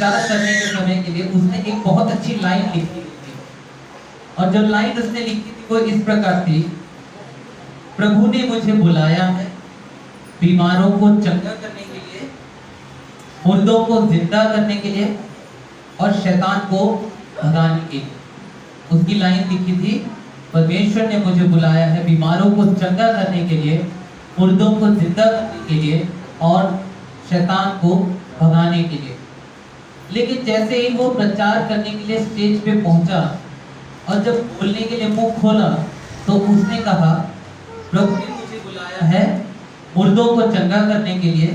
प्रचार करने के समय के लिए उसने एक बहुत अच्छी लाइन लिखी थी। और जो लाइन उसने लिखी थी वो इस प्रकार थी, प्रभु ने मुझे बुलाया है बीमारों को चंगा करने के लिए, मुर्दों को जिंदा करने के लिए और शैतान को भगाने के लिए। उसकी लाइन लिखी थी, परमेश्वर ने मुझे बुलाया है बीमारों को चंगा करने के लिए, मुर्दों को जिंदा करने के लिए और शैतान को भगाने के लिए। लेकिन जैसे ही वो प्रचार करने के लिए स्टेज पे पहुंचा और जब बोलने के लिए मुंह खोला तो उसने कहा, प्रभु ने मुझे बुलाया है मुर्दों को चंगा करने के लिए,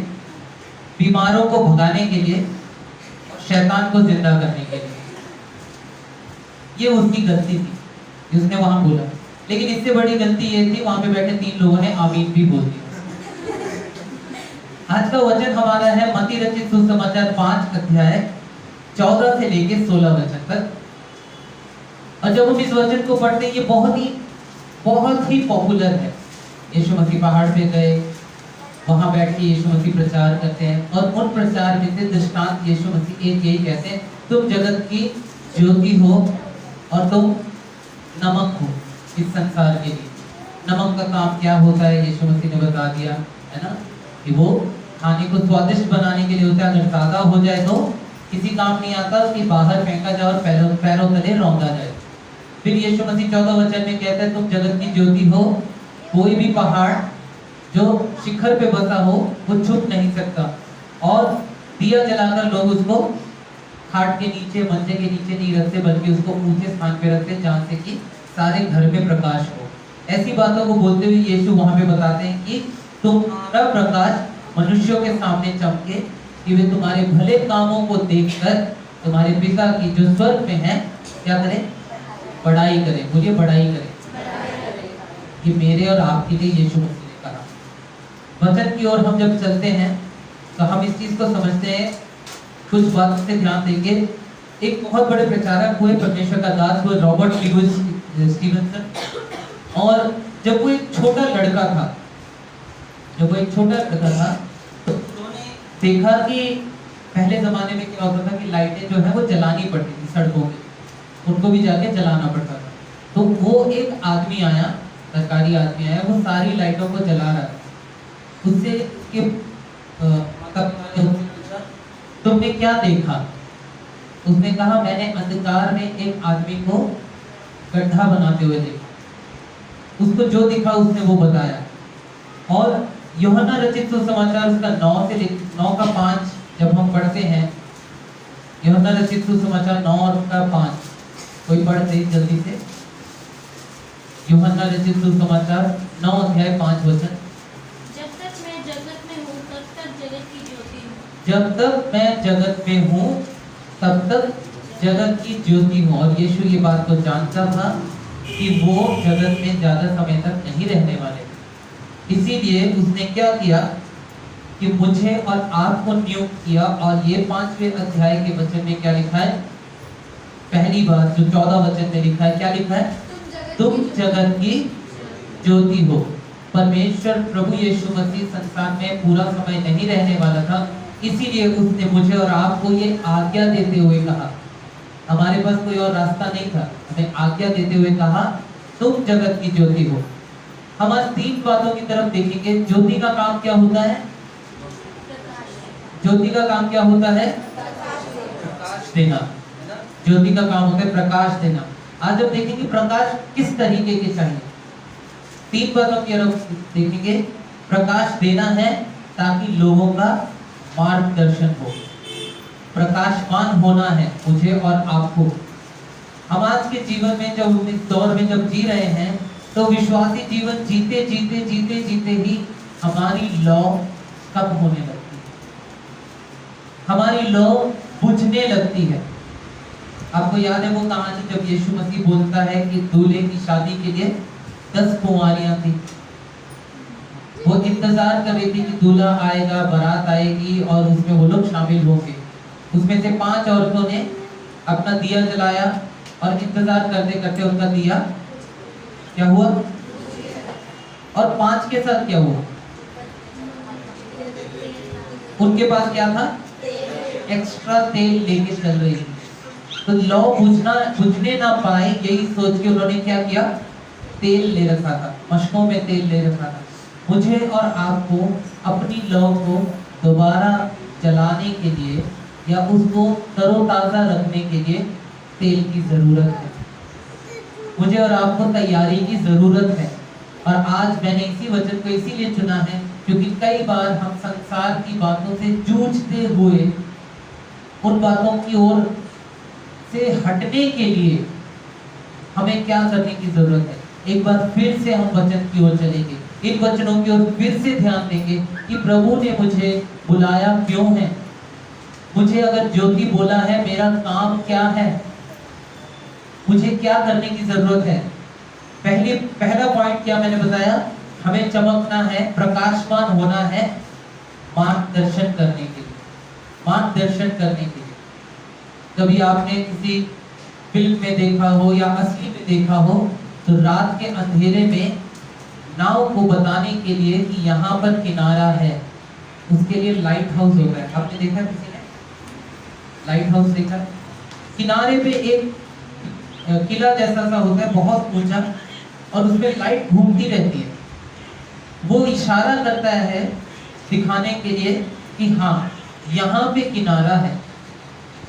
बीमारों को भगाने के लिए और शैतान को जिंदा करने के लिए। ये उसकी गलती थी कि उसने वहां बोला। लेकिन इससे बड़ी गलती ये थी, वहां पे बैठे 3 लोगों ने आमीन भी बोल दिया। आज का वचन हमारा है मत्ती रचित सुसमाचार 5 अध्याय 14 से लेके 16 वचन तक। और जब हम इस वचन को पढ़ते हैं, ये बहुत ही पॉपुलर है। यीशु मसीह पहाड़ पे गए, वहां बैठ के यीशु मसीह प्रचार करते हैं और उन प्रचार में से दृष्टांत यीशु मसीह एक यही कहते हैं, तुम जगत की ज्योति हो और तुम नमक हो इस संसार के लिए। नमक का काम क्या होता है यीशु मसीह ने बता दिया है ना, कि वो खाने को स्वादिष्ट बनाने के लिए होता है। अगर सादा हो जाए तो किसी काम नहीं आता, कि बाहर फेंका जाए और पैरों तले रौंदा जाए। फिर यीशु मसीह 14 वचन में कहता है, तुम जगत की ज्योति हो, कोई भी पहाड़ जो शिखर पे बसा हो वो छुप नहीं सकता। और दिया जलाकर लोग उसको खाट के नीचे, मंचे के नीचे नहीं रखते, बल्कि उसको ऊंचे स्थान पे रखते, जहाँ से कि सारे घर में प्रकाश हो। ऐसी बातों को बोलते हुए यीशु वहां पे बताते हैं कि तुम्हारा प्रकाश मनुष्यों के सामने चमके, कि वे तुम्हारे भले कामों को देखकर तुम्हारे पिता की जो स्वर्ग में है क्या करें, बड़ाई करें। बोलिए बड़ाई करें। कि मेरे और आपके लिए यीशु मसीह ने कहा। वचन की ओर हम जब चलते हैं तो हम इस चीज को समझते हैं, कुछ बातों से ध्यान देंगे। एक बहुत बड़े प्रचारक हुए, परमेश्वर का दास हुए, रॉबर्ट ल्यूइस स्टीवनसन। और जब वो एक छोटा लड़का था तो उन्होंने देखा कि पहले जमाने में क्या होता था कि लाइटें जो है वो जलानी पड़ती थी सड़कों पे, उनको भी जाके जलाना पड़ता था। तो वो एक आदमी आया, सरकारी आदमी आया, वो सारी लाइटों को जला रहा था। उससे उसके माता पिता ने पूछा, तुमने क्या देखा? उसने कहा, मैंने अंधकार में एक आदमी को गड्ढा बनाते हुए देखा। उसको जो दिखा उसने वो बताया। और यूहन्ना रचित सुसमाचार उसका 9 का 5 जब हम पढ़ते हैं, यूहन्ना रचित सुसमाचार 9 का 5, कोई पढ़ दे जल्दी से। यूहन्ना रचित सुसमाचार 9 अध्याय 5 वचन। जब तक मैं जगत में हूँ तब तक जगत की ज्योति हूँ। जब तक मैं जगत में हूँ तब तक जगत की ज्योति हूँ। और यीशु ये बात को जानता था कि वो जगत में ज्यादा समय तक नहीं रहने वाले। इसीलिए उसने क्या किया कि मुझे और आपको नियुक्त किया। और ये 5वें अध्याय के वचन में क्या लिखा है? पहली बात जो 14 वचन में लिखा है, क्या लिखा है? तुम जगत की ज्योति हो। परमेश्वर प्रभु यीशु मसीह संसार में पूरा समय नहीं रहने वाला था, इसीलिए उसने मुझे और आपको ये आज्ञा देते हुए कहा। हमारे पास कोई और रास्ता नहीं था, हमें आज्ञा देते हुए कहा, तुम जगत की ज्योति हो। हम आज 3 बातों की तरफ देखेंगे। ज्योति का काम क्या होता है? ज्योति का काम क्या होता है? प्रकाश देना। ज्योति का काम होता है प्रकाश देना। आज हम देखेंगे प्रकाश किस तरीके के चाहिए। 3 बातों की तरफ देखेंगे। प्रकाश देना है ताकि लोगों का मार्गदर्शन हो। प्रकाशमान होना है मुझे और आपको। हम आज के जीवन में जब इस दौर में जब जी रहे हैं, तो विश्वासी जीवन जीते ही हमारी लौ कम होने लगती है, हमारी लौ बुझने लगती है। आपको याद है वो कहानी जब यीशु मसीह बोलता है कि दूल्हे की शादी के लिए 10 कुंवारियां थी। वो इंतजार कर रही थी कि दूल्हा आएगा, बारात आएगी और उसमें वो लोग शामिल होंगे। उसमें से 5 औरतों ने अपना दिया जलाया और इंतजार करते करते उनका दिया क्या हुआ? और 5 के साथ क्या हुआ? उनके पास क्या था? एक्स्ट्रा तेल लेके चल रही थी। तो लौ बुझने ना पाए, यही सोच के उन्होंने क्या किया, तेल ले रखा था, मशकों में तेल ले रखा था। मुझे और आपको अपनी लौ को दोबारा जलाने के लिए या उसको तरोताज़ा रखने के लिए तेल की ज़रूरत है। मुझे और आपको तैयारी की ज़रूरत है। और आज मैंने इसी वचन को इसीलिए चुना है क्योंकि कई बार हम संसार की बातों से जूझते हुए उन बातों की ओर से हटने के लिए हमें क्या करने की ज़रूरत है। एक बार फिर से हम वचन की ओर चलेंगे, इन वचनों की ओर फिर से ध्यान देंगे कि प्रभु ने मुझे बुलाया क्यों है, मुझे अगर ज्योति बोला है मेरा काम क्या है, मुझे क्या करने की जरूरत है। पहला पॉइंट क्या मैंने बताया, हमें चमकना है, प्रकाशमान होना है मार्गदर्शन करने के लिए, मार्गदर्शन करने के लिए। कभी आपने किसी फिल्म में देखा हो या असली में देखा हो तो रात के अंधेरे में नाव को बताने के लिए कि यहाँ पर किनारा है, उसके लिए लाइट हाउस होता है। आपने देखा, किसी ने लाइट हाउस देखा? किनारे पे एक किला जैसा सा होता है, बहुत ऊंचा, और उसमें लाइट घूमती रहती है। वो इशारा करता है दिखाने के लिए कि हाँ यहाँ पे किनारा है,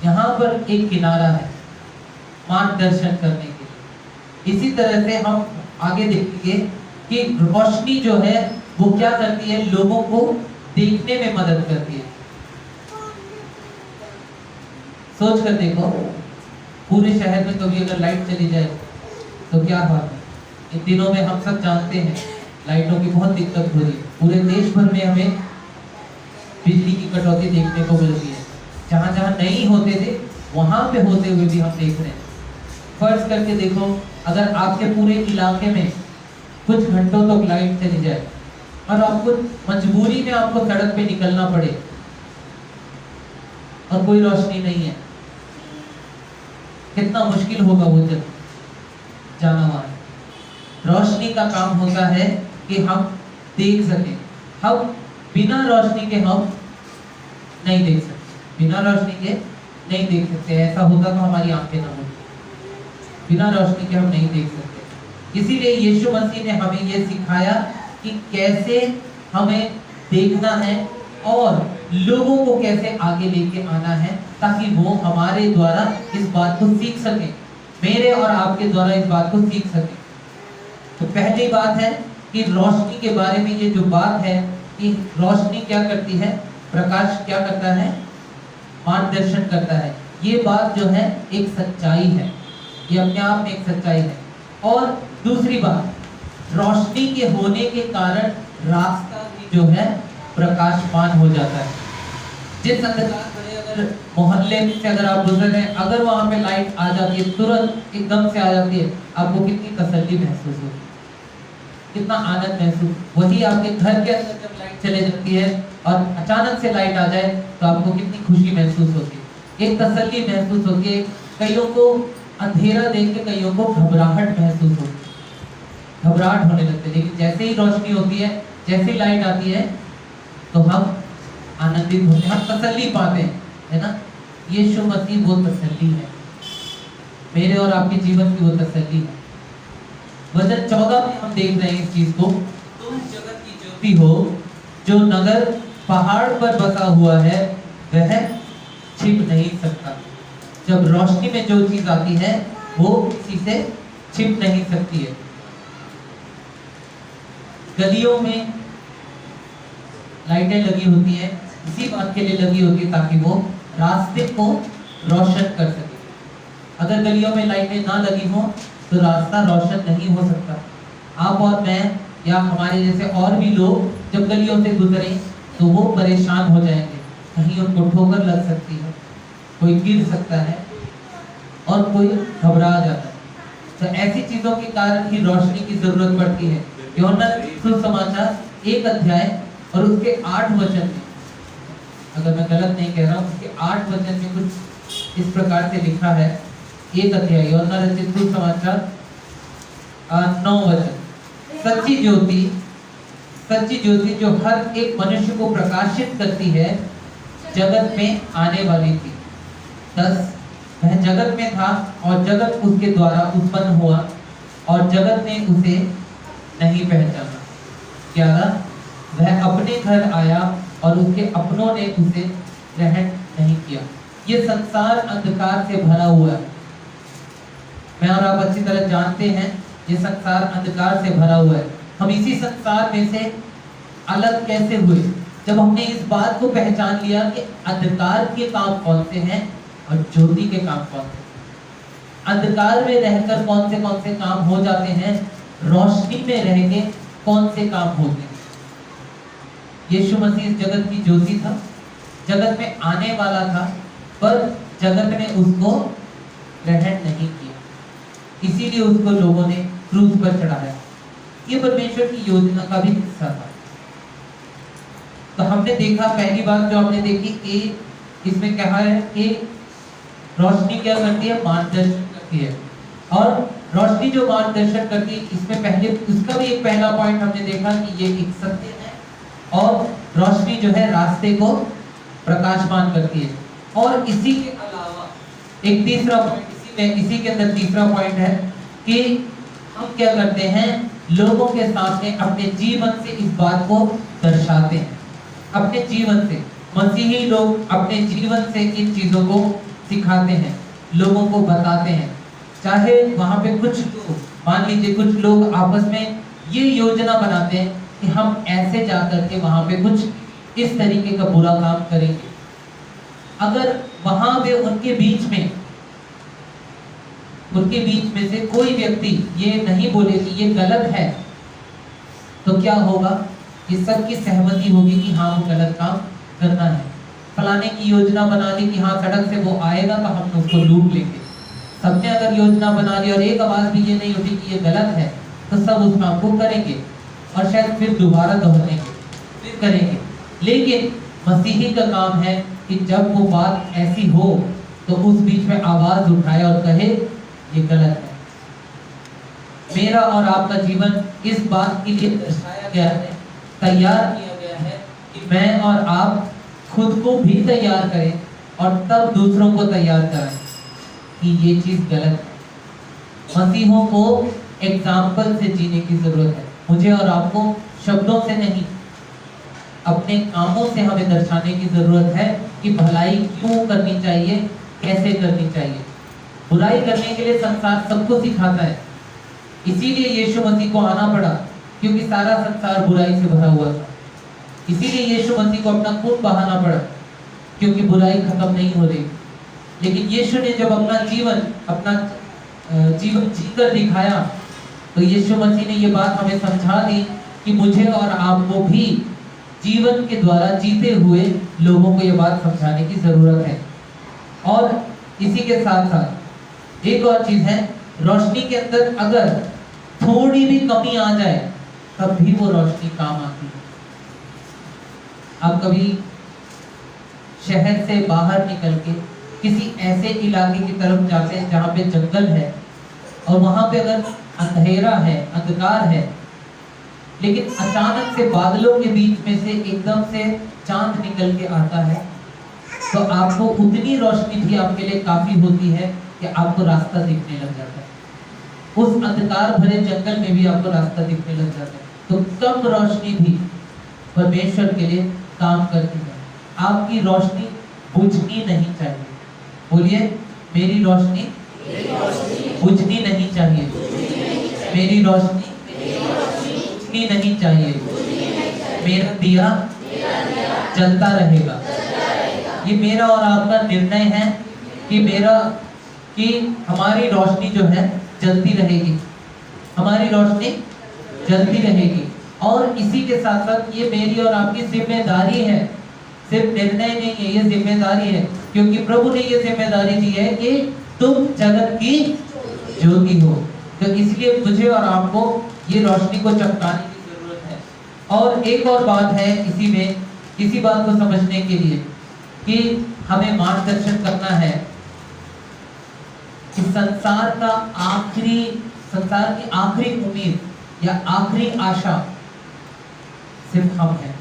यहाँ पर एक किनारा है, मार्गदर्शन करने के लिए। इसी तरह से हम आगे देखेंगे कि रोशनी जो है वो क्या करती है, लोगों को देखने में मदद करती है। सोच कर देखो, पूरे शहर में कभी अगर लाइट चली जाए तो क्या बात है। इन दिनों में हम सब जानते हैं लाइटों की बहुत दिक्कत हो रही है, पूरे देश भर में हमें बिजली की कटौती देखने को मिल रही है। जहाँ जहाँ नहीं होते थे वहाँ पे होते हुए भी हम देख रहे हैं। फर्ज करके देखो, अगर आपके पूरे इलाके में कुछ घंटों तक लाइट चली जाए और आपको मजबूरी में आपको सड़क पे निकलना पड़े और कोई रोशनी नहीं है, कितना मुश्किल होगा वो जब जाना वहां। रोशनी का काम होता है कि हम देख सकें। हम बिना रोशनी के हम नहीं देख सकते, बिना रोशनी के नहीं देख सकते। ऐसा होता तो हमारी आंखें ना होती, बिना रोशनी के हम नहीं देख सकते। इसीलिए यीशु मसीह ने हमें ये सिखाया कि कैसे हमें देखना है और लोगों को कैसे आगे लेके आना है, ताकि वो हमारे द्वारा इस बात को सीख सकें, मेरे और आपके द्वारा इस बात को सीख सकें। तो पहली बात है कि रोशनी के बारे में ये जो बात है कि रोशनी क्या करती है, प्रकाश क्या करता है, मार्गदर्शन करता है। ये बात जो है एक सच्चाई है, ये अपने आप में एक सच्चाई है। और दूसरी बात, रोशनी के होने के कारण रास्ता भी जो है प्रकाशमान हो जाता है। जिस अंधकार भरे अगर मोहल्ले से अगर आप गुजर रहे हैं, अगर वहां पे लाइट आ जाती है, तुरंत एकदम से आ जाती है, आपको कितनी तसल्ली महसूस होती है, कितना आनंद महसूस। वही आपके घर के अंदर जब लाइट चले जाती है और अचानक से लाइट आ जाए तो आपको कितनी खुशी महसूस होती है, एक तसल्ली महसूस होती है। कईयों को अंधेरा देख के कईयों को घबराहट महसूस होती है, घबराहट होने लगती है। लेकिन जैसे ही रोशनी होती है, जैसे ही लाइट आती है तो हम आनंदित होते हैं, हम तसल्ली पाते हैं, है ना। यीशु मसीह वो तसल्ली है, मेरे और आपके जीवन की वो तसल्ली है। वचन 14 में हम देख रहे हैं इस चीज को, तुम जगत की ज्योति हो, जो नगर पहाड़ पर बसा हुआ है वह छिप नहीं सकता। जब रोशनी में जो चीज आती है वो किसी से छिप नहीं सकती है। गलियों में लाइटें लगी होती हैं, इसी बात के लिए लगी होती है ताकि वो रास्ते को रोशन कर सके। अगर गलियों में लाइटें ना लगी हो तो रास्ता रोशन नहीं हो सकता। आप और मैं या हमारे जैसे और भी लोग जब गलियों से गुजरें तो वो परेशान हो जाएंगे, कहीं उनको ठोकर लग सकती है, कोई गिर सकता है और कोई घबरा जाता है। तो ऐसी चीजों के कारण ही रोशनी की जरूरत पड़ती है। यूहन्ना सुसमाचार 1 अध्याय और उसके 8 वचन में, अगर मैं गलत नहीं कह रहा हूँ, उसके 8 वचन में कुछ इस प्रकार से लिखा है। 1 अध्याय यूहन्ना रचित सुसमाचार 9 वचन, सच्ची ज्योति जो हर एक मनुष्य को प्रकाशित करती है, जगत में आने वाली थी। 10 वह जगत में था और जगत उसके द्वारा उत्पन्न हुआ और जगत ने उसे नहीं पहचाना। 11 वह अपने घर आया और उसके अपनों ने उसे ग्रहण नहीं किया। ये संसार अंधकार से भरा हुआ है। मैं और आप अच्छी तरह जानते हैं ये संसार अंधकार से भरा हुआ है। हम इसी संसार में से अलग कैसे हुए? जब हमने इस बात को पहचान लिया कि अंधकार के काम कौन से हैं और ज्योति के काम कौन से। अंधकार में रहकर कौन से काम हो जाते हैं, रोशनी में रह के कौन से काम होते हैं। यीशु मसीह जगत की ज्योति था, जगत में आने वाला था, पर जगत ने उसको ग्रहण नहीं किया, इसीलिए उसको लोगों ने क्रूस पर चढ़ाया। ये परमेश्वर की योजना का भी हिस्सा था। तो हमने देखा, पहली बात जो हमने देखी कि इसमें कहा है कि रोशनी क्या करती है, मार्गदर्शन करती है। और रोशनी जो मार्गदर्शन करती है, इसमें पहले उसका भी एक पहला पॉइंट हमने देखा कि ये एक सत्य है और रोशनी जो है रास्ते को प्रकाशमान करती है। और इसी के अलावा एक तीसरा पॉइंट, इसी के अंदर तीसरा पॉइंट है कि हम क्या करते हैं, लोगों के सामने अपने जीवन से इस बात को दर्शाते हैं। अपने जीवन से, मसीही लोग अपने जीवन से इन चीजों को सिखाते हैं, लोगों को बताते हैं। चाहे वहां पे कुछ लोग, मान लीजिए कुछ लोग आपस में ये योजना बनाते हैं कि हम ऐसे जाकर के वहां पे कुछ इस तरीके का बुरा काम करेंगे। अगर वहां पे उनके बीच में से कोई व्यक्ति ये नहीं बोले कि ये गलत है, तो क्या होगा, ये सबकी सहमति होगी कि हाँ वो गलत काम करना है। फलाने की योजना बना ली कि हाँ सड़क से वो आएगा तो हम उसको लूट लेंगे। सबने अगर योजना बना ली और एक आवाज भी ये नहीं उठी कि ये गलत है, तो सब उस काम को करेंगे और शायद फिर दोबारा दोहराएंगे, फिर करेंगे। लेकिन मसीही का काम है कि जब वो बात ऐसी हो तो उस बीच में आवाज उठाए और कहे ये गलत है। मेरा और आपका जीवन इस बात के लिए दर्शाया गया है, तैयार किया गया है कि मैं और आप खुद को भी तैयार करें और तब दूसरों को तैयार कराएं कि ये चीज गलत है। मसीहों को एग्जाम्पल से जीने की जरूरत है। मुझे और आपको शब्दों से नहीं, अपने कामों से हमें दर्शाने की जरूरत है कि भलाई क्यों करनी चाहिए, कैसे करनी चाहिए। बुराई करने के लिए संसार सबको सिखाता है, इसीलिए यीशु मसीह को आना पड़ा, क्योंकि सारा संसार बुराई से भरा हुआ था। इसीलिए यीशु मसीह को अपना खून बहाना पड़ा, क्योंकि बुराई खत्म नहीं हो रही। लेकिन यीशु ने जब अपना जीवन जीकर दिखाया, तो यीशु मसीह ने ये बात हमें समझा दी कि मुझे और आपको भी जीवन के द्वारा जीते हुए लोगों को ये बात समझाने की जरूरत है। और इसी के साथ साथ एक और चीज है, रोशनी के अंदर अगर थोड़ी भी कमी आ जाए तब भी वो रोशनी काम आती है। आप कभी शहर से बाहर निकल के किसी ऐसे इलाके की तरफ जाते हैं जहाँ पे जंगल है और वहां पे अगर अंधेरा है, अंधकार है, लेकिन अचानक से बादलों के बीच में से एकदम से चांद निकल के आता है, तो आपको उतनी रोशनी भी आपके लिए काफी होती है कि आपको रास्ता दिखने लग जाता है। उस अंधकार भरे जंगल में भी आपको रास्ता दिखने लग जाता है। तो कम रोशनी भी परमेश्वर के लिए काम करती है। आपकी रोशनी बुझनी नहीं चाहिए। बोलिए, मेरी रोशनी बुझनी नहीं चाहिए। मेरी रोशनी बुझनी नहीं चाहिए। मेरा दिया जलता रहेगा। ये मेरा और आपका निर्णय है कि हमारी रोशनी जो है जलती रहेगी, हमारी रोशनी जलती रहेगी। और इसी के साथ साथ ये मेरी और आपकी जिम्मेदारी है, सिर्फ निर्णय नहीं है, ये जिम्मेदारी है, क्योंकि प्रभु ने ये जिम्मेदारी दी है कि तुम जगत की ज्योति हो। तो इसलिए मुझे और आपको ये रोशनी को चमकाने की जरूरत है। और एक और बात है इसी बात को समझने के लिए कि हमें मार्गदर्शन करना है कि संसार की आखिरी उम्मीद या आखिरी आशा सिर्फ हम हैं।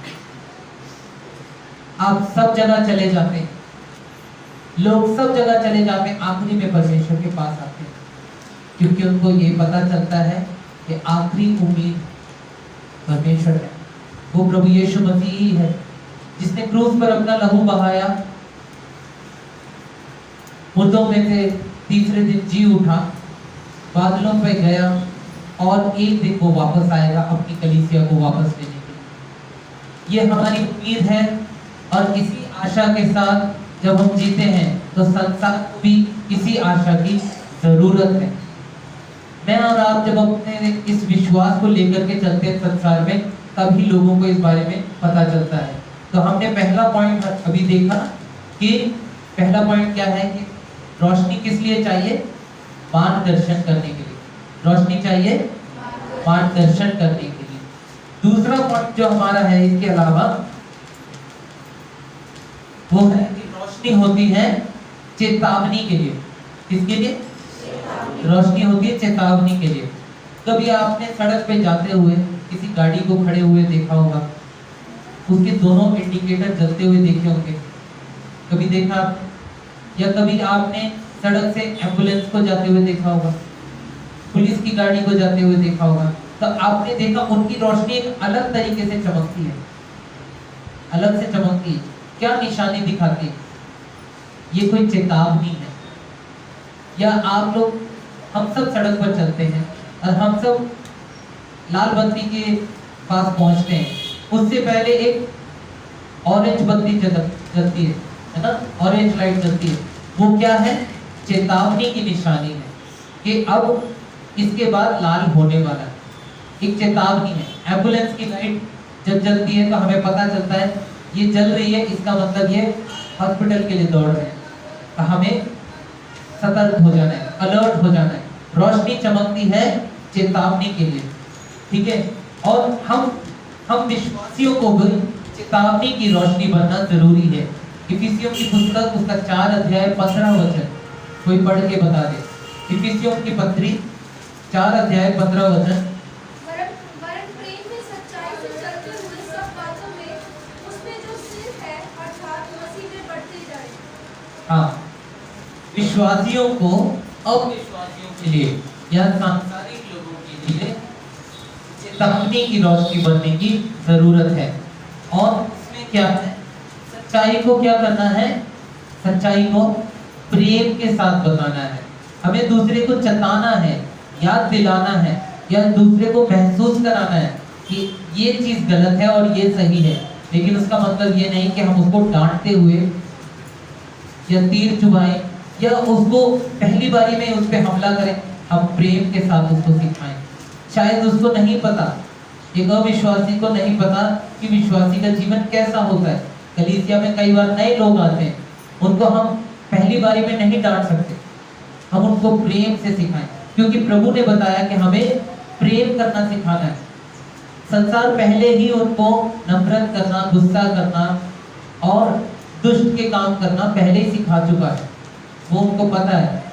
आप सब जगह चले जाते हैं, लोग सब जगह चले जाते हैं, आखिरी में परमेश्वर के पास आते हैं, क्योंकि उनको ये पता चलता है कि आखिरी उम्मीद परमेश्वर है, वो प्रभु यीशु मसीह ही है जिसने क्रूस पर अपना लहू बहाया, मुर्दों में से तीसरे दिन जी उठा, बादलों पे गया और एक दिन वो वापस आएगा अपनी कलीसिया को वापस लेने के लिए। ये हमारी उम्मीद है और इसी आशा के साथ जब हम जीते हैं तो संसार को भी इसी आशा की जरूरत है। मैं और आप जब अपने इस विश्वास को लेकर के चलते हैं संसार में, तभी लोगों को इस बारे में पता चलता है। तो हमने पहला पॉइंट अभी देखा कि पहला पॉइंट क्या है कि रोशनी किस लिए चाहिए? मार्गदर्शन करने के लिए। रोशनी चाहिए मार्गदर्शन करने के लिए। दूसरा पॉइंट जो हमारा है इसके अलावा वो है कि रोशनी होती है चेतावनी के लिए। किसके लिए? रोशनी होती है चेतावनी के लिए। कभी आपने सड़क पे जाते हुए किसी गाड़ी को खड़े हुए देखा होगा, उसके दोनों इंडिकेटर जलते हुए देखे होंगे, कभी देखा आपने? या कभी आपने सड़क से एम्बुलेंस को जाते हुए देखा होगा, पुलिस की गाड़ी को जाते हुए देखा होगा, तो आपने देखा उनकी रोशनी एक अलग तरीके से चमकती है, अलग से चमकती है। क्या निशानी दिखाती है? ये कोई चेतावनी है। या आप लोग, हम सब सड़क पर चलते हैं और हम सब लाल बत्ती के पास पहुंचते हैं, उससे पहले एक ऑरेंज बत्ती जलती है ना, ऑरेंज लाइट जलती है। वो क्या है? चेतावनी की निशानी है कि अब इसके बाद लाल होने वाला है, एक चेतावनी है। एम्बुलेंस की लाइट जब जलती है तो हमें पता चलता है ये जल रही है, इसका मतलब ये हॉस्पिटल के लिए दौड़ रहे हैं, तो हमें सतर्क हो जाना है, अलर्ट हो जाना है। रोशनी चमकती है चेतावनी के लिए, ठीक है। और हम विश्वासियों को भी चेतावनी की रोशनी बनना जरूरी है। इफिसियों की पुस्तक उसका 4 अध्याय 15 वचन कोई पढ़ के बता दे। इफिसियों की पत्री 4 अध्याय 15 वचन। वरन प्रेम में सच्चाई से चलते हुए सब बातों में उसमें जो सिर है अर्थात मसीह में बढ़ते जाए। हाँ, विश्वासियों को अविश्वासियों के लिए या सांसारिक लोगों के लिए चेतावनी की रोशनी बनने की जरूरत है। और इसमें क्या है? सच्चाई को क्या करना है? सच्चाई को प्रेम के साथ बताना है। हमें दूसरे को चेताना है, याद दिलाना है, या दूसरे को महसूस कराना है कि ये चीज गलत है और ये सही है। लेकिन उसका मतलब ये नहीं कि हम उसको डांटते हुए या तीर चुभाएं या उसको पहली बारी में उस पर हमला करें। हम प्रेम के साथ उसको सिखाएं। शायद उसको नहीं पता, एक अविश्वासी को नहीं पता कि विश्वासी का जीवन कैसा होता है। कलीसिया में कई बार नए लोग आते हैं, उनको हम पहली बारी में नहीं डांट सकते, हम उनको प्रेम से सिखाएं, क्योंकि प्रभु ने बताया कि हमें प्रेम करना सिखाना है। संसार पहले ही उनको नफरत करना, गुस्सा करना और दुष्ट के काम करना पहले ही सिखा चुका है, वो उनको पता है।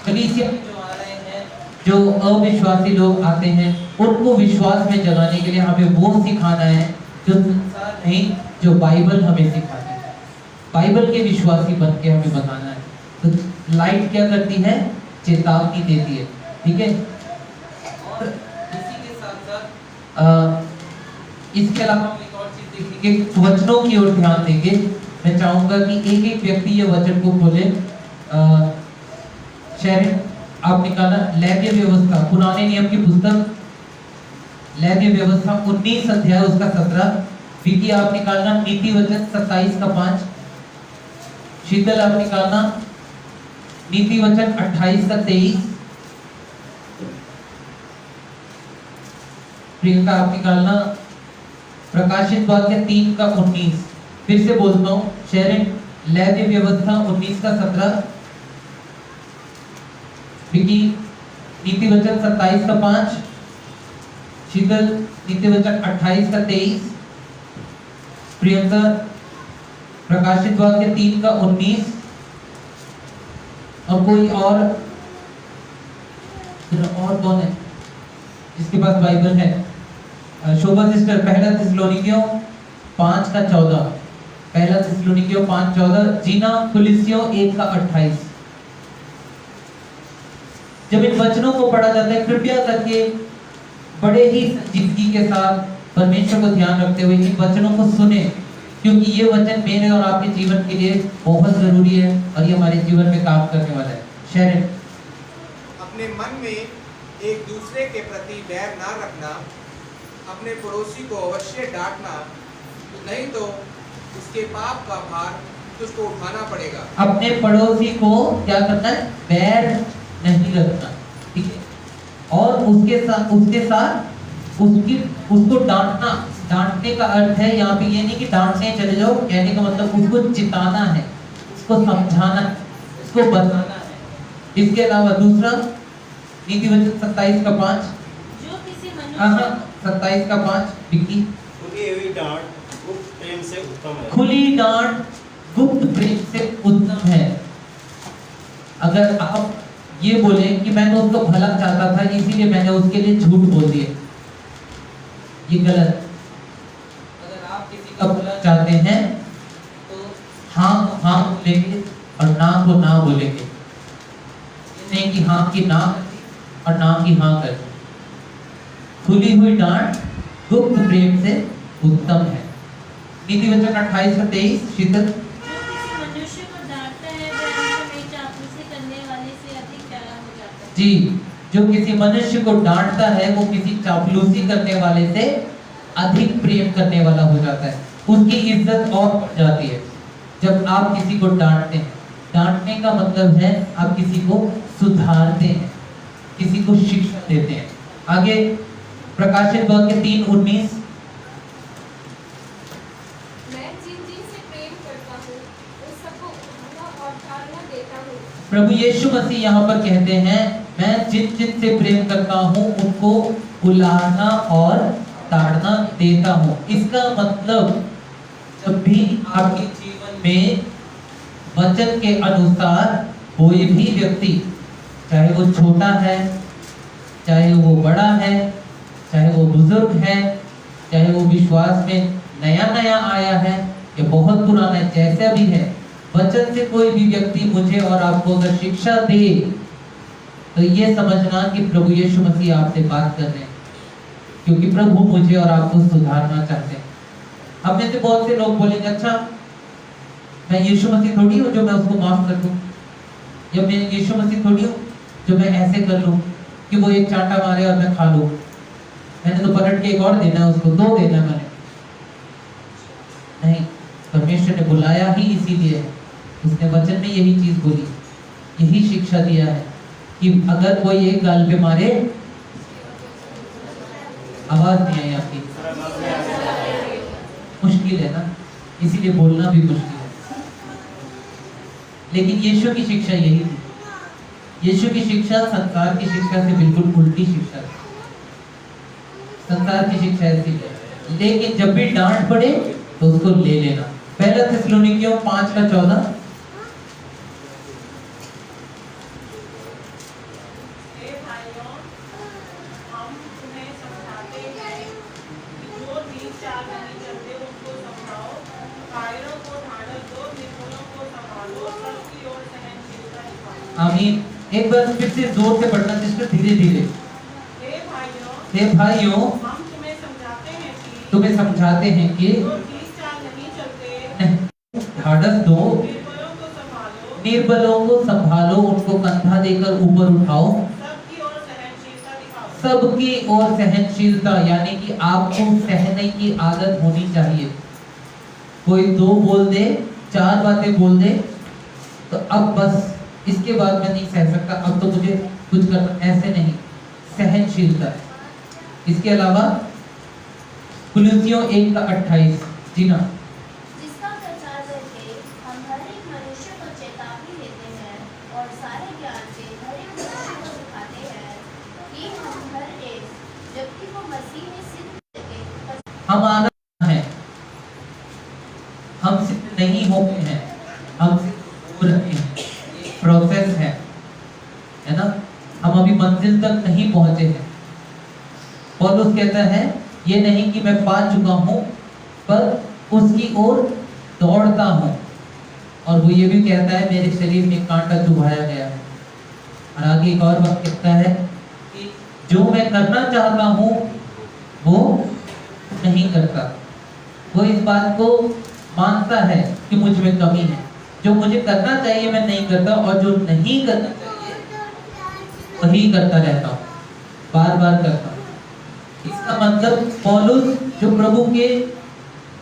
कलीसिया में जो आ रहे हैं, जो अविश्वासी लोग आते हैं, उनको विश्वास में जगाने के लिए हमें वो सिखाना है जो संसार नहीं, जो बाइबल हमें सिखाती है। बाइबल के विश्वासी बन के हमें बताना है। तो लाइट क्या करती है? चेतावनी देती है, ठीक है। और इसी के साथ साथ इसके अलावा हम एक और चीज देखेंगे, वचनों की ओर ध्यान देंगे। मैं चाहूंगा कि एक एक व्यक्ति ये वचन को खोले। शेरिन, आप निकालना लैव्य व्यवस्था, पुराने नियम की पुस्तक लैव्य व्यवस्था 19 अध्याय उसका 17। विकी आप निकालना नीति वचन 27 का 5। शीतल आप निकालना नीति वचन 28 का 23। प्रियंका आप निकालना प्रकाशित वाक्य 3 का 19। फिर से बोलता हूँ, शेरिन लैव्य व्यवस्था 19 का 17। विकी नीति वचन 27 का 5। शीतल नीति वचन 28 का 23। प्रियंका प्रकाशित वाक्य 3 का 19। और कोई और कौन है जिसके पास बाइबल है? शोभा सिस्टर पहला थिस्सलुनीकियों 5 का 14। पहला थिस्सलुनीकियों 5:14, जीना कुलिसियों 1:28। जब इन वचनों को पढ़ा जाता है, कृपया करके बड़े ही संजीदगी के साथ परमेश्वर को ध्यान रखते हुए इन वचनों को सुने, क्योंकि ये वचन मेरे और आपके जीवन के लिए बहुत जरूरी है और ये हमारे जीवन में काम करने वाला है। शेरन, अपने मन में एक दूसरे के प्रति बैर ना रखना, अपने पड़ोसी को अवश्य डांटना, नहीं तो उसके पाप का भार तुझको उठाना पड़ेगा। अपने पड़ोसी को क्या करना है? बैर नहीं रखना, ठीक है। और उसके साथ उसको डांटना। डांटने का अर्थ है यहाँ पे ये नहीं कि डांटने चले जाओ, कहने का मतलब उसको चिताना है, उसको समझाना है, उसको बताना है। इसके अलावा दूसरा नीति वचन 27:5, जो किसी हाँ मनुष्य 27:5 विक्की। खुली हुई डांट गुप्त प्रेम से उत्तम है। खुली डांट गुप्त प्रेम से उत्तम है। अगर आप ये बोले कि मैंने उसको भला चाहता था इसीलिए मैंने उसके लिए झूठ बोल दिया, ये गलत। अगर आप किसी का भला चाहते हैं तो हाँ हाँ बोलेंगे और ना को ना बोलेंगे, ये नहीं कि हाँ की ना और ना की हाँ कर। खुली हुई डांट गुप्त प्रेम से उत्तम है। नीति वचन 28:23 शीतल। जो किसी मनुष्य को डांटता है वह अंत में चापलूसी करने वाले से अधिक प्यारा हो जाता है। जी, जो किसी मनुष्य को डांटता है वो किसी चापलूसी करने वाले से अधिक प्रेम करने वाला हो जाता है, उसकी इज्जत और बढ़ जाती है। जब आप किसी को डांटते हैं, डांटने का मतलब है आप किसी को सुधारते हैं, किसी को शिक्षा देते हैं। आगे प्रकाशित वाक्य 3:19, मैं जिन जिन से प्रेम करता हूँ उन सबको उठाना और ताड़ना देता हूँ। प्रभु यीशु मसीह यहाँ पर कहते हैं, मैं जिन जिन से प्रेम करता हूँ उनको उलाहना और ताड़ना देता हूँ। इसका मतलब जब भी आपके जीवन में वचन के अनुसार कोई भी व्यक्ति, चाहे वो छोटा है, चाहे वो बड़ा है, चाहे वो बुजुर्ग है, चाहे वो विश्वास में नया नया आया है या बहुत पुराना है, जैसा भी है, वचन से कोई भी व्यक्ति मुझे और आपको अगर शिक्षा दे तो ये समझना कि प्रभु यीशु मसीह आपसे बात कर रहे हैं, क्योंकि प्रभु मुझे और आपको सुधारना चाहते हैं। अब में से बहुत से लोग बोलेंगे, अच्छा मैं यीशु मसीह थोड़ी हूँ जो मैं उसको माफ कर दूं, या मैं यीशु मसीह थोड़ी हूँ जो मैं ऐसे कर लूँ कि वो एक चांटा मारे और मैं खा लूँ, मैंने तो पलट के एक और देना है, उसको 2 देना है मैंने। नहीं, परमेश्वर ने बुलाया ही इसीलिए, उसने वचन में यही चीज बोली, यही शिक्षा दिया है कि अगर कोई एक गाल पे मारे, आवाज नहीं आई आपकी, मुश्किल है ना, इसीलिए बोलना भी मुश्किल है। लेकिन यीशु की शिक्षा यही थी। यीशु की शिक्षा संसार की शिक्षा से बिल्कुल उल्टी शिक्षा है। संसार की शिक्षा ऐसी है, लेकिन जब भी डांट पड़े तो उसको ले लेना। पहला थिस्सलुनीकियों 5:14, आमीन। एक बार फिर से जोर से पढ़ना सिस्टर, धीरे धीरे। हे भाइयों, हम तुम्हें समझाते हैं कि ढाढ़स दो, निर्बलों को संभालो, उनको कंधा देकर ऊपर उठाओ, सबकी ओर सहनशीलता, यानी कि आपको सहने की आदत होनी चाहिए। कोई 2 बोल दे, 4 बातें बोल दे तो अब बस इसके बाद मैं नहीं सह सकता, अब तो मुझे कुछ करना, ऐसे नहीं, सहनशीलता है। इसके अलावा कुलिसियों 1:28, जी ना। जिसका प्रचार करके हम हर एक मनुष्य को चेतावनी देते हैं और सारे ज्ञान से हर एक मनुष्य को सिखाते हैं कि हम हर एक व्यक्ति को मसीह में सिद्ध करके हम आना है, हम सिद्ध नहीं हो गए हैं, हम सिद्ध हो रहे हैं, प्रोसेस है ना, हम अभी मंजिल तक नहीं पहुंचे हैं। पौलुस कहता है ये नहीं कि मैं पा चुका हूं, पर उसकी ओर दौड़ता हूँ। और वो ये भी कहता है मेरे शरीर में कांटा चुभाया गया है। और आगे एक और बात कहता है कि जो मैं करना चाहता हूँ वो नहीं करता। वो इस बात को मानता है कि मुझ में कमी है। जो मुझे करना चाहिए मैं नहीं करता, और जो नहीं करना चाहिए वही करता रहता हूँ, बार बार करता हूँ। इसका मतलब पौलुस जो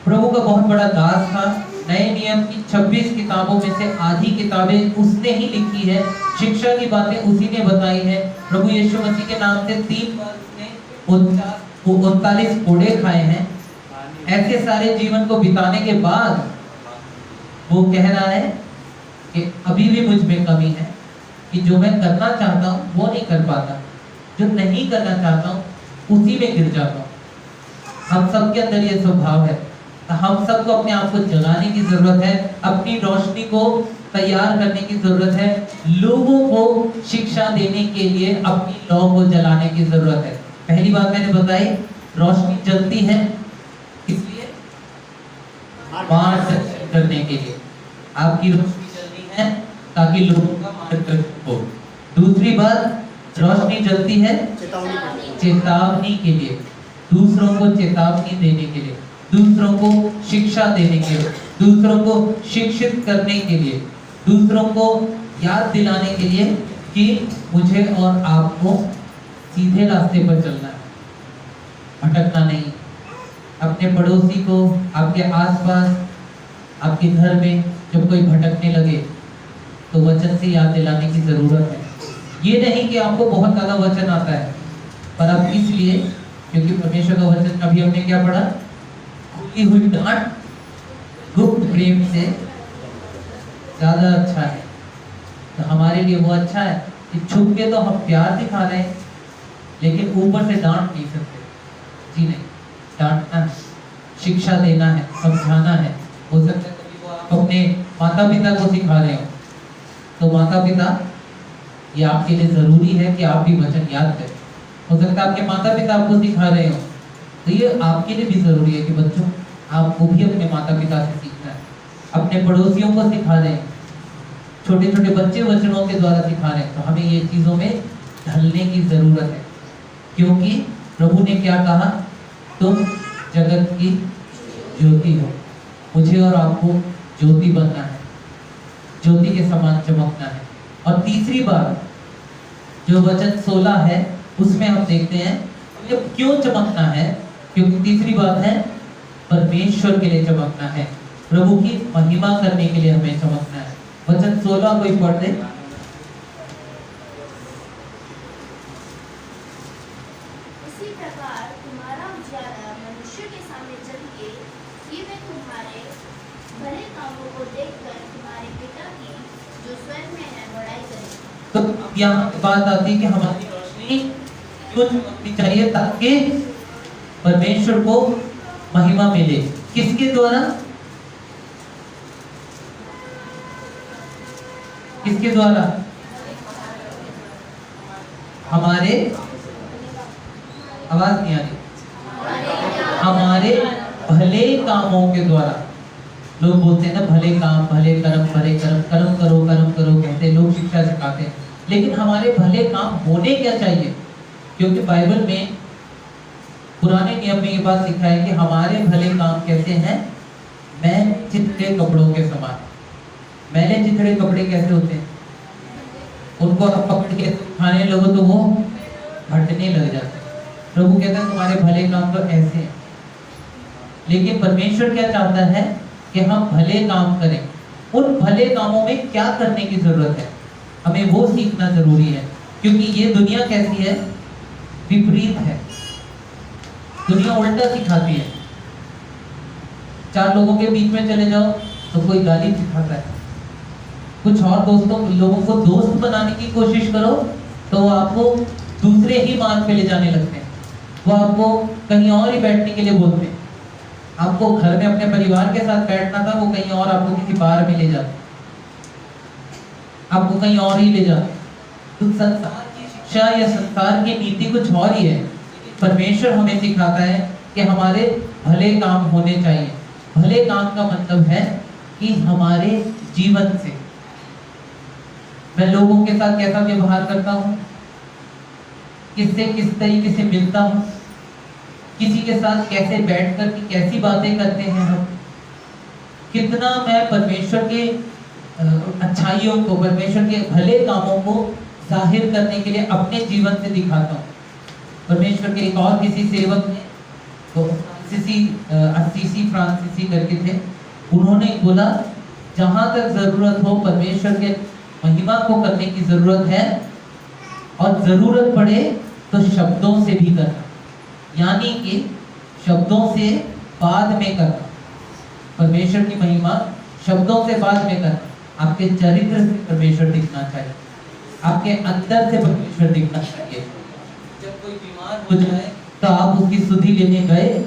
प्रभु का बहुत बड़ा दास था, नए नियम की 26 किताबों में से आधी किताबें उसने ही लिखी है, शिक्षा की बातें उसी ने बताई है। प्रभु यीशु मसीह के नाम से 3 बार उसने 39 कोड़े खाए हैं। ऐसे सारे जीवन को बिताने के बाद वो कह रहा है कि अभी भी मुझ में कमी है, कि जो मैं करना चाहता हूँ वो नहीं कर पाता, जो नहीं करना चाहता हूँ उसी में गिर जाता हूँ। हम सबके अंदर ये स्वभाव है। हम सबको अपने आप को जगाने की जरूरत है, अपनी रोशनी को तैयार करने की जरूरत है, लोगों को शिक्षा देने के लिए अपनी लौ को जलाने की जरूरत है। पहली बात मैंने बताई, रोशनी जलती है इसलिए मार्गदर्शन करने के लिए। आपकी रोशनी जलनी है ताकि लोगों का मार्गदर्शन हो। दूसरी बात, रोशनी जलती है चेतावनी के लिए, दूसरों को चेतावनी देने के लिए, दूसरों को शिक्षा देने के लिए, दूसरों को शिक्षित करने के लिए, दूसरों को याद दिलाने के लिए कि मुझे और आपको सीधे रास्ते पर चलना है, भटकना नहीं। अपने पड़ोसी को, आपके आसपास, आपके घर में जब कोई भटकने लगे तो वचन से याद दिलाने की जरूरत है। ये नहीं कि आपको बहुत ज्यादा वचन आता है, पर अब इसलिए क्योंकि परमेश्वर का वचन अभी हमने क्या पढ़ा, खुली हुई डांट गुप्त प्रेम से ज्यादा अच्छा है। तो हमारे लिए वो अच्छा है कि छुप के तो हम प्यार दिखा रहे हैं, लेकिन ऊपर से डांट नहीं सकते। जी नहीं, डांटना है, शिक्षा देना है, समझाना है। हो सकता है कभी वो आप अपने माता पिता को सिखा रहे हो, तो माता पिता ये आपके लिए जरूरी है कि आप भी वचन याद करें। हो सकता है आपके माता पिता आपको सिखा रहे हो, तो ये आपके लिए भी जरूरी है कि बच्चों आपको भी अपने माता पिता से सीखना है। अपने पड़ोसियों को सिखा रहे हैं, छोटे छोटे बच्चे वचनों के द्वारा सिखा रहे हैं, तो हमें ये चीजों में ढलने की जरूरत है। क्योंकि प्रभु ने क्या कहा, तुम जगत की ज्योति हो। मुझे और आपको ज्योति बनना है, ज्योति के समान चमकना है। और तीसरी बात जो वचन 16 है उसमें हम देखते हैं ये क्यों चमकना है, क्योंकि तीसरी बात है परमेश्वर के लिए चमकना है, प्रभु की महिमा करने के लिए हमें चमकना है। वचन 16 कोई पढ़ दे। इसी प्रकार तुम्हारा उजियारा मनुष्य के सामने जलिए, कि वे तुम्हारे भले कामों को देखकर तुम्हारे पिता की जो स्वर्ग में है बड़ाई करें। तो अब यहाँ बात आती है कि हमारी रोशनी क्यों चमकनी चाहिए, ताकि परमेश्वर को महिमा मिले। किसके द्वारा? किसके द्वारा? हमारे, आवाज नहीं आ रही, हमारे भले कामों के द्वारा। लोग बोलते हैं ना भले काम, भले कर्म, भले कर्म, कर्म करो, कर्म करो कहते हैं, लोग शिक्षा सिखाते हैं। लेकिन हमारे भले काम होने क्या चाहिए? क्योंकि बाइबल में पुराने नियम में ये बात लिखा है कि हमारे भले काम कैसे हैं, मैल चिथड़े कपड़ों के समान। मैले चिथड़े कपड़े कैसे होते हैं? उनको आप पकड़ के खाने लगो तो वो हटने लग जाते हैं। प्रभु कहता है तुम्हारे भले काम तो ऐसे हैं। लेकिन परमेश्वर क्या चाहता है कि हम भले काम करें। उन भले कामों में क्या करने की जरूरत है, हमें वो सीखना जरूरी है। क्योंकि ये दुनिया कैसी है, विपरीत है। दुनिया उल्टा सिखाती है। 4 लोगों के बीच में चले जाओ तो कोई गाली सिखाता है, कुछ और लोगों को दोस्त बनाने की कोशिश करो तो आपको दूसरे ही मार्ग पे ले जाने लगते हैं। वो आपको कहीं और ही बैठने के लिए बोलते हैं। आपको घर में अपने परिवार के साथ बैठना था, वो कहीं और आपको किसी बार में ले जाते, आपको कहीं और ही ले जाते। तो संसार की शिक्षा या संसार की नीति कुछ और ही है। परमेश्वर हमें सिखाता है कि हमारे भले काम होने चाहिए। भले काम का मतलब है कि हमारे जीवन से मैं लोगों के साथ कैसा व्यवहार करता हूँ, किससे किस तरीके से मिलता हूँ, किसी के साथ कैसे बैठकर की कैसी बातें करते हैं हम, कितना मैं परमेश्वर के अच्छाइयों को, परमेश्वर के भले कामों को जाहिर करने के लिए अपने जीवन से दिखाता हूँ। परमेश्वर के एक और किसी सेवक ने तो असीसी फ्रांसीसी करके थे, उन्होंने बोला जहां तक जरूरत हो परमेश्वर के महिमा को करने की जरूरत है, और जरूरत पड़े तो शब्दों से भी करना, यानी कि शब्दों से बाद में करना। परमेश्वर की महिमा शब्दों से बाद में करना। आपके चरित्र से परमेश्वर दिखना चाहिए, आपके अंदर से परमेश्वर दिखना चाहिए। जब कोई बीमार हो जाए तो आप उसकी सुधि लेने गए,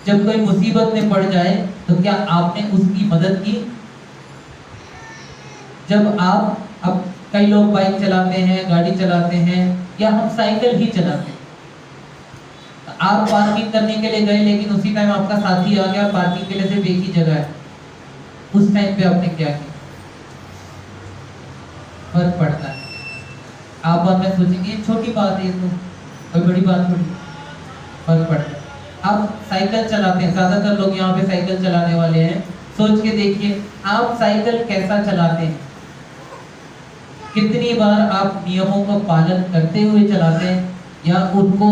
जब कोई मुसीबत में पड़ जाए तो क्या आपने उसकी मदद की? जब आप, अब कई लोग बाइक चलाते हैं, गाड़ी चलाते हैं, या हम साइकिल ही चलाते हैं, आप पार्किंग करने के लिए गए लेकिन उसी टाइम आपका साथी आ गया, पार्किंग के लिए सिर्फ एक ही जगह है, उस टाइम पे आपने क्या किया? फर्क पड़ता है। आप बाद में सोचेंगे छोटी बात है, तो कोई बड़ी बात थोड़ी, फर्क पड़ता है। आप साइकिल चलाते हैं, ज्यादातर लोग यहाँ पे साइकिल चलाने वाले हैं, सोच के देखिए आप साइकिल कैसा चलाते हैं, कितनी बार आप नियमों का पालन करते हुए चलाते हैं, या उनको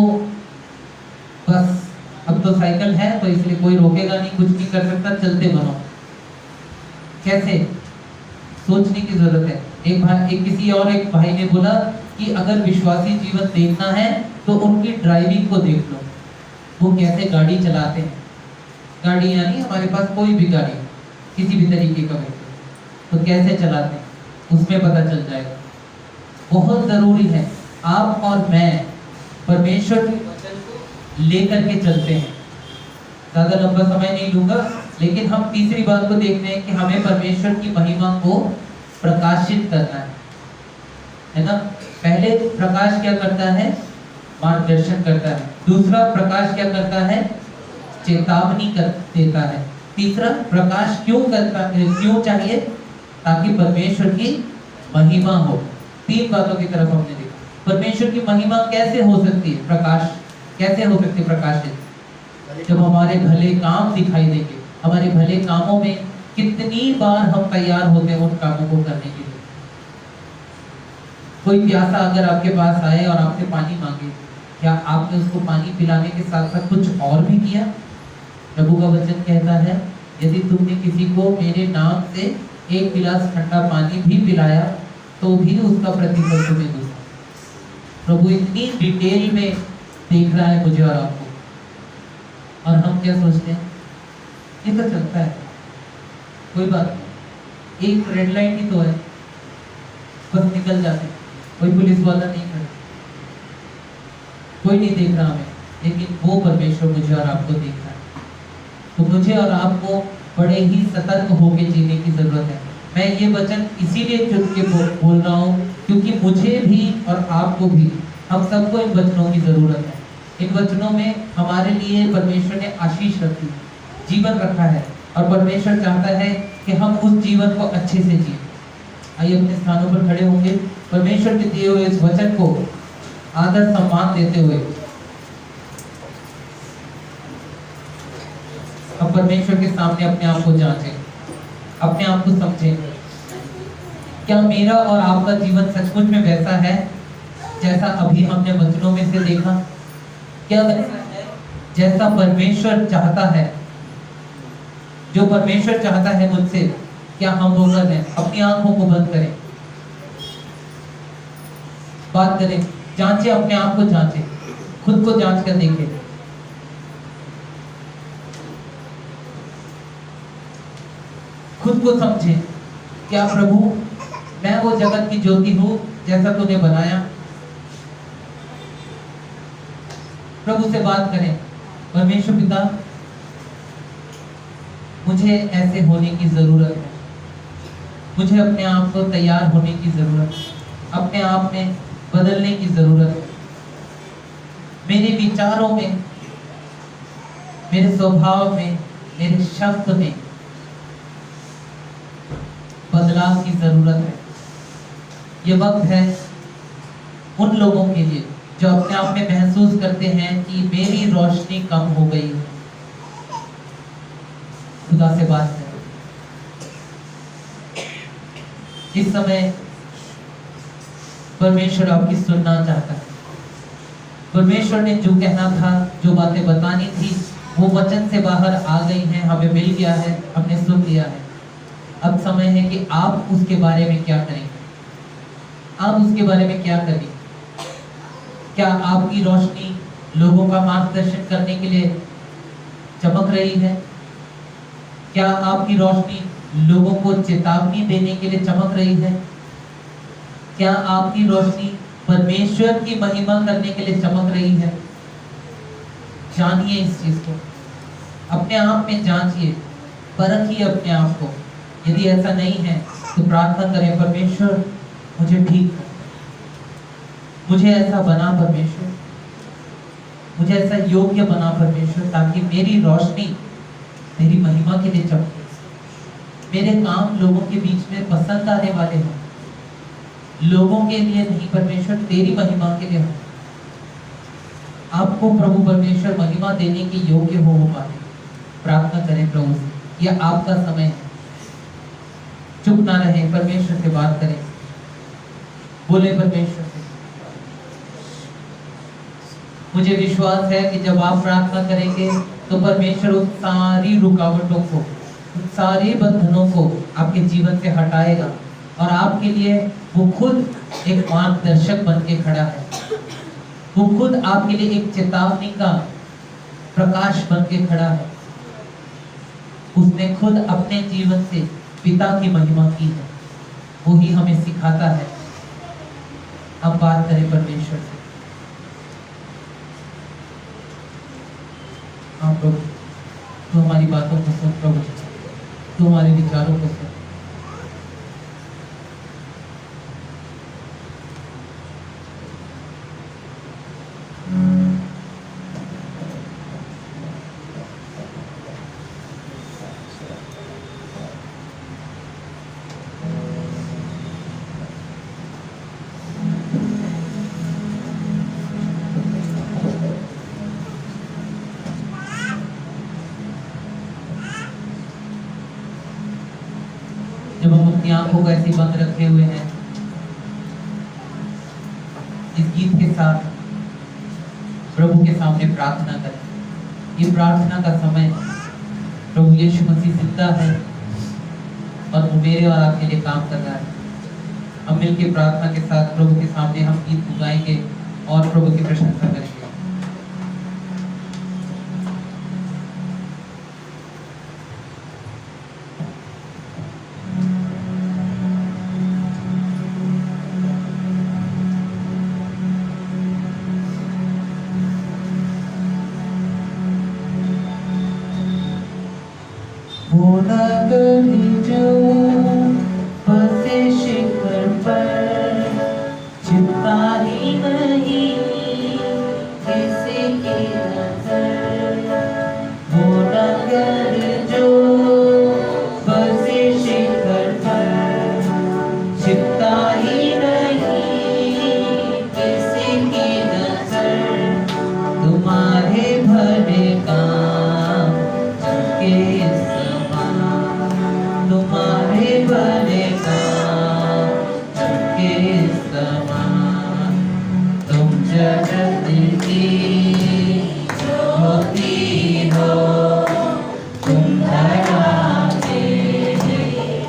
बस अब तो साइकिल है तो इसलिए कोई रोकेगा नहीं, कुछ नहीं कर सकता, चलते बनो। कैसे? सोचने की जरूरत है। एक भाई ने बोला कि अगर विश्वासी जीवन देखना है तो उनकी ड्राइविंग को देख लो, वो कैसे गाड़ी चलाते हैं। गाड़ी यानी हमारे पास कोई भी गाड़ी, किसी भी तरीके का व्हीकल, तो कैसे चलाते हैं उसमें पता चल जाएगा। बहुत जरूरी है आप और मैं परमेश्वर के वचन को लेकर के चलते हैं। ज्यादा लंबा समय नहीं लूंगा, लेकिन हम तीसरी बात को देख रहे हैं कि हमें परमेश्वर की महिमा को प्रकाशित करना है ना। पहले प्रकाश क्या करता है? मार्गदर्शन करता है। दूसरा प्रकाश क्या करता है? चेतावनी देता है। तीसरा प्रकाश क्यों चाहिए? ताकि परमेश्वर की महिमा हो। तीन बातों की तरफ हमने देखा। परमेश्वर की महिमा कैसे हो सकती है? प्रकाश कैसे हो सकती है? प्रकाशित जब हमारे भले काम दिखाई देंगे। हमारे भले कामों में कितनी बार हम तैयार होते हैं उन कामों को करने के लिए। कोई प्यासा अगर आपके पास आए और आपसे पानी मांगे, क्या आपने उसको पानी पिलाने के साथ साथ कुछ और भी किया? प्रभु का वचन कहता है, यदि तुमने किसी को मेरे नाम से एक गिलास ठंडा पानी भी पिलाया तो भी उसका प्रतिफल तुम्हें दूंगा। प्रभु इतनी डिटेल में देख रहा है मुझे और आपको, और हम क्या सोचते हैं? ये तो चलता है, कोई बात नहीं, एक रेड लाइट ही तो है, बस निकल जाते, कोई पुलिस वाला नहीं खड़ा, कोई नहीं देख रहा हमें, लेकिन वो परमेश्वर मुझे और आपको देख रहा है। तो मुझे और आपको बड़े ही सतर्क होकर जीने की जरूरत है। मैं ये वचन इसीलिए चुन के बोल रहा हूँ क्योंकि मुझे भी और आपको भी, हम सबको इन वचनों की जरूरत है। इन वचनों में हमारे लिए परमेश्वर ने आशीष रखी, जीवन रखा है, और परमेश्वर चाहता है कि हम उस जीवन को अच्छे से जिए। आइए अपने स्थानों पर खड़े होंगे, परमेश्वर के दिए हुए इस वचन को आदर सम्मान देते हुए हम परमेश्वर के सामने अपने आप को जांचें, अपने आप को समझें। क्या मेरा और आपका जीवन सचमुच में वैसा है जैसा अभी हमने वचनों में से देखा? क्या वैसा है जैसा परमेश्वर चाहता है? जो परमेश्वर चाहता है मुझसे, क्या हम वो कर रहे हैं? अपनी आंखों को बंद करें, बात करें, जांचें, अपने आप को जांचें, खुद को जांच कर देखें। खुद को समझें, क्या प्रभु मैं वो जगत की ज्योति हूं जैसा तूने बनाया? प्रभु से बात करें, परमेश्वर पिता मुझे ऐसे होने की जरूरत है, मुझे अपने आप को तैयार होने की जरूरत है, अपने आप में बदलने की जरूरत है। मेरे विचारों में, मेरे स्वभाव में, मेरे शब्द में बदलाव की जरूरत है। ये वक्त है उन लोगों के लिए जो अपने आप में महसूस करते हैं कि मेरी रोशनी कम हो गई है। खुदा से बात करें। इस समय परमेश्वर आपकी सुनना चाहता है। परमेश्वर ने जो कहना था, जो बातें बतानी थी, वो वचन से बाहर आ गई हैं, हमें मिल गया है, हमने सुन लिया है। अब समय है कि आप उसके बारे में क्या करेंगे। आप उसके बारे में क्या करेंगे? क्या आपकी रोशनी लोगों का मार्गदर्शन करने के लिए चमक रही है? क्या आपकी रोशनी लोगों को चेतावनी देने के लिए चमक रही है? क्या आपकी रोशनी परमेश्वर की महिमा करने के लिए चमक रही है? जानिए इस चीज को, अपने आप में जांचिए, परखिए अपने आप को। यदि ऐसा नहीं है तो प्रार्थना करें, परमेश्वर मुझे ठीक कर, मुझे ऐसा बना परमेश्वर, मुझे ऐसा योग्य बना परमेश्वर, ताकि मेरी रोशनी तेरी महिमा के लिए चमके, मेरे काम लोगों के बीच में पसंद आने वाले हों, लोगों के लिए नहीं परमेश्वर, तेरी महिमा के लिए हो। आपको प्रभु परमेश्वर महिमा देने के योग्य हो पाए। प्रार्थना करें प्रभु से, यह आपका समय है। चुप ना रहे, परमेश्वर से बात करें, बोले परमेश्वर से। मुझे विश्वास है कि जब आप प्रार्थना करेंगे तो परमेश्वर उन सारी रुकावटों को, उन सारे बंधनों को आपके जीवन से हटाएगा और आपके लिए वो खुद एक मार्गदर्शक बन के खड़ा है। वो खुद आपके लिए एक चेतावनी का प्रकाश बन के खड़ा है। उसने खुद अपने जीवन से पिता की महिमा की है, वो ही हमें सिखाता है। अब बात करें परमेश्वर से। हाँ प्रभु, तू हमारी बातों को सुन प्रभु, तू हमारे विचारों को सुन। जब हम अपनी आंखों को ऐसी बंद रखे हुए हैं, इस गीत के साथ प्रभु के सामने प्रार्थना करें। ये प्रार्थना का समय, प्रभु यीशु मसीह जिंदा है और वो मेरे और आपके लिए काम कर रहा है। हम मिलकर प्रार्थना के साथ प्रभु के सामने हम गीत गाएंगे और प्रभु की प्रशंसा करेंगे। वो नगर जो बसे शिखर पर, छिपा ही नहीं किसी की नजर। वो नगर जो बसे शिखर पर, छिपा ही नहीं किसी की नजर। तुम्हारे भले काम के तुम्हारे भले काम के समान, तुम जगत की ज्योति हो, तुम धरा के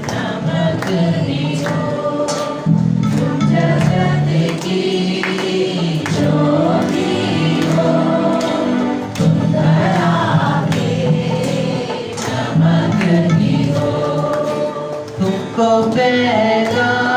नमक भी हो। तुम जगत की ज्योति हो, तुम धरा के नमक भी हो। तुमको पैगाम